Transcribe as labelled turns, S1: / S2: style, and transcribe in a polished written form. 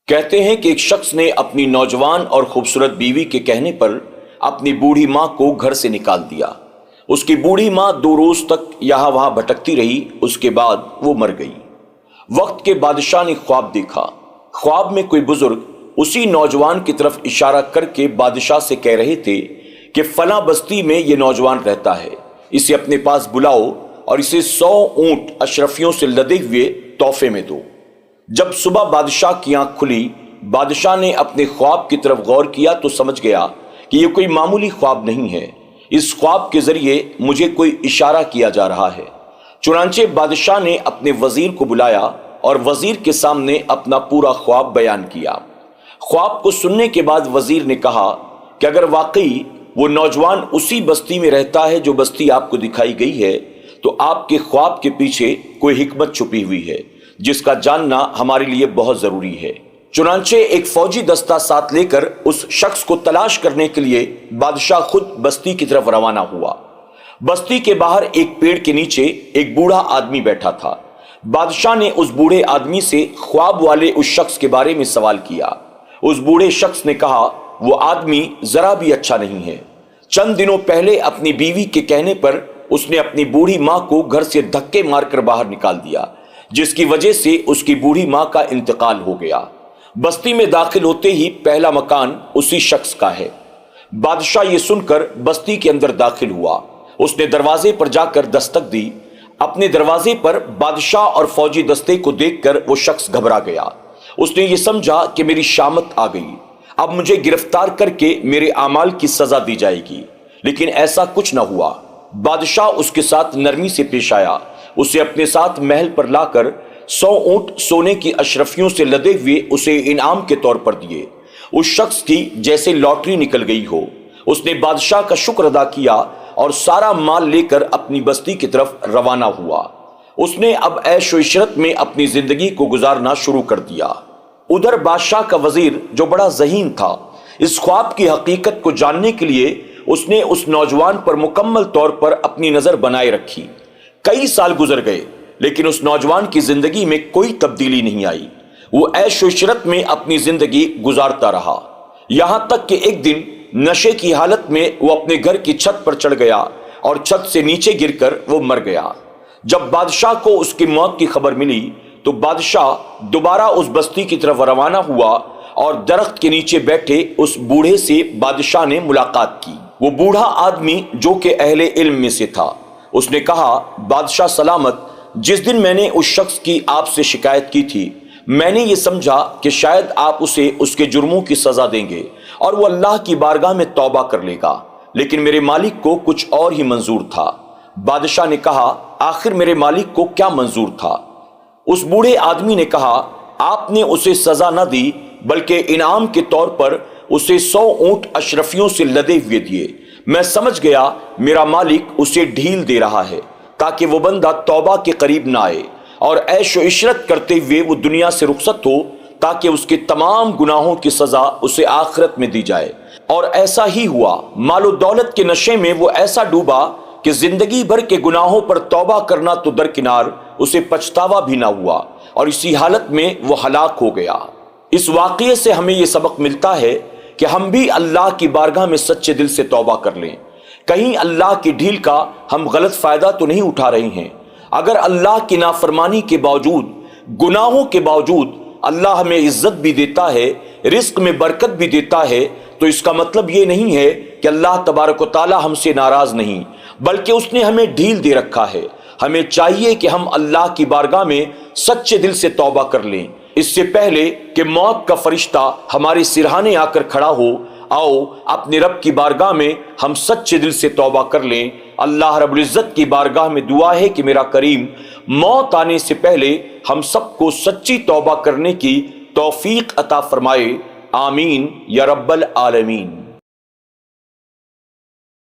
S1: کہتے ہیں کہ ایک شخص نے اپنی نوجوان اور خوبصورت بیوی کے کہنے پر اپنی بوڑھی ماں کو گھر سے نکال دیا۔ اس کی بوڑھی ماں 2 روز تک یہاں وہاں بھٹکتی رہی، اس کے بعد وہ مر گئی۔ وقت کے بادشاہ نے خواب دیکھا۔ خواب میں کوئی بزرگ اسی نوجوان کی طرف اشارہ کر کے بادشاہ سے کہہ رہے تھے کہ فلاں بستی میں یہ نوجوان رہتا ہے، اسے اپنے پاس بلاؤ اور اسے 100 اونٹ اشرفیوں سے لدے ہوئے تحفے میں دو۔ جب صبح بادشاہ کی آنکھ کھلی، بادشاہ نے اپنے خواب کی طرف غور کیا تو سمجھ گیا کہ یہ کوئی معمولی خواب نہیں ہے، اس خواب کے ذریعے مجھے کوئی اشارہ کیا جا رہا ہے۔ چنانچہ بادشاہ نے اپنے وزیر کو بلایا اور وزیر کے سامنے اپنا پورا خواب بیان کیا۔ خواب کو سننے کے بعد وزیر نے کہا کہ اگر واقعی وہ نوجوان اسی بستی میں رہتا ہے جو بستی آپ کو دکھائی گئی ہے تو آپ کے خواب کے پیچھے کوئی حکمت چھپی ہوئی ہے جس کا جاننا ہمارے لیے بہت ضروری ہے۔ چنانچہ ایک فوجی دستہ ساتھ لے کر اس شخص کو تلاش کرنے کے لیے بادشاہ خود بستی کی طرف روانہ ہوا۔ بستی کے باہر ایک پیڑ کے نیچے ایک بوڑھا آدمی بیٹھا تھا۔ بادشاہ نے اس بوڑھے آدمی سے خواب والے اس شخص کے بارے میں سوال کیا۔ اس بوڑھے شخص نے کہا وہ آدمی ذرا بھی اچھا نہیں ہے۔ چند دنوں پہلے اپنی بیوی کے کہنے پر اس نے اپنی بوڑھی ماں کو گھر سے دھکے مار کر باہر نکال دیا، جس کی وجہ سے اس کی بوڑھی ماں کا انتقال ہو گیا۔ بستی میں داخل ہوتے ہی پہلا مکان اسی شخص کا ہے۔ بادشاہ یہ سن کر بستی کے اندر داخل ہوا۔ اس نے دروازے پر جا کر دستک دی۔ اپنے دروازے پر بادشاہ اور فوجی دستے کو دیکھ کر وہ شخص گھبرا گیا۔ اس نے یہ سمجھا کہ میری شامت آ گئی، اب مجھے گرفتار کر کے میرے اعمال کی سزا دی جائے گی، لیکن ایسا کچھ نہ ہوا۔ بادشاہ اس کے ساتھ نرمی سے پیش آیا، اسے اپنے ساتھ محل پر لا کر 100 اونٹ سونے کی اشرفیوں سے لدے ہوئے اسے انعام کے طور پر دیے۔ اس شخص کی جیسے لاٹری نکل گئی ہو۔ اس نے بادشاہ کا شکر ادا کیا اور سارا مال لے کر اپنی بستی کی طرف روانہ ہوا۔ اس نے اب عیش و عشرت میں اپنی زندگی کو گزارنا شروع کر دیا۔ ادھر بادشاہ کا وزیر جو بڑا ذہین تھا، اس خواب کی حقیقت کو جاننے کے لیے اس نے اس نوجوان پر مکمل طور پر اپنی نظر بنائے رکھی۔ کئی سال گزر گئے لیکن اس نوجوان کی زندگی میں کوئی تبدیلی نہیں آئی۔ وہ عیش و عشرت میں اپنی زندگی گزارتا رہا، یہاں تک کہ ایک دن نشے کی حالت میں وہ اپنے گھر کی چھت پر چڑھ گیا اور چھت سے نیچے گر کر وہ مر گیا۔ جب بادشاہ کو اس کی موت کی خبر ملی تو بادشاہ دوبارہ اس بستی کی طرف روانہ ہوا اور درخت کے نیچے بیٹھے اس بوڑھے سے بادشاہ نے ملاقات کی۔ وہ بوڑھا آدمی جو کہ اہل علم میں سے تھا، اس نے کہا بادشاہ سلامت، جس دن میں نے اس شخص کی آپ سے شکایت کی تھی، میں نے یہ سمجھا کہ شاید آپ اسے اس کے جرموں کی سزا دیں گے اور وہ اللہ کی بارگاہ میں توبہ کر لے گا، لیکن میرے مالک کو کچھ اور ہی منظور تھا۔ بادشاہ نے کہا آخر میرے مالک کو کیا منظور تھا؟ اس بوڑھے آدمی نے کہا آپ نے اسے سزا نہ دی بلکہ انعام کے طور پر اسے 100 اونٹ اشرفیوں سے لدے ہوئے دیے۔ میں سمجھ گیا میرا مالک اسے ڈھیل دے رہا ہے تاکہ وہ بندہ توبہ کے قریب نہ آئے اور عیش و عشرت کرتے ہوئے وہ دنیا سے رخصت ہو تاکہ اس کے تمام گناہوں کی سزا اسے آخرت میں دی جائے۔ اور ایسا ہی ہوا۔ مال و دولت کے نشے میں وہ ایسا ڈوبا کہ زندگی بھر کے گناہوں پر توبہ کرنا تو درکنار، اسے پچھتاوا بھی نہ ہوا اور اسی حالت میں وہ ہلاک ہو گیا۔ اس واقعے سے ہمیں یہ سبق ملتا ہے کہ ہم بھی اللہ کی بارگاہ میں سچے دل سے توبہ کر لیں۔ کہیں اللہ کی ڈھیل کا ہم غلط فائدہ تو نہیں اٹھا رہے ہیں۔ اگر اللہ کی نافرمانی کے باوجود، گناہوں کے باوجود اللہ ہمیں عزت بھی دیتا ہے، رزق میں برکت بھی دیتا ہے، تو اس کا مطلب یہ نہیں ہے کہ اللہ تبارک و تعالی ہم سے ناراض نہیں، بلکہ اس نے ہمیں ڈھیل دے رکھا ہے۔ ہمیں چاہیے کہ ہم اللہ کی بارگاہ میں سچے دل سے توبہ کر لیں، اس سے پہلے کہ موت کا فرشتہ ہمارے سرہانے آ کر کھڑا ہو۔ آؤ اپنے رب کی بارگاہ میں ہم سچے دل سے توبہ کر لیں۔ اللہ رب العزت کی بارگاہ میں دعا ہے کہ میرا کریم موت آنے سے پہلے ہم سب کو سچی توبہ کرنے کی توفیق عطا فرمائے۔ آمین یا رب العالمین۔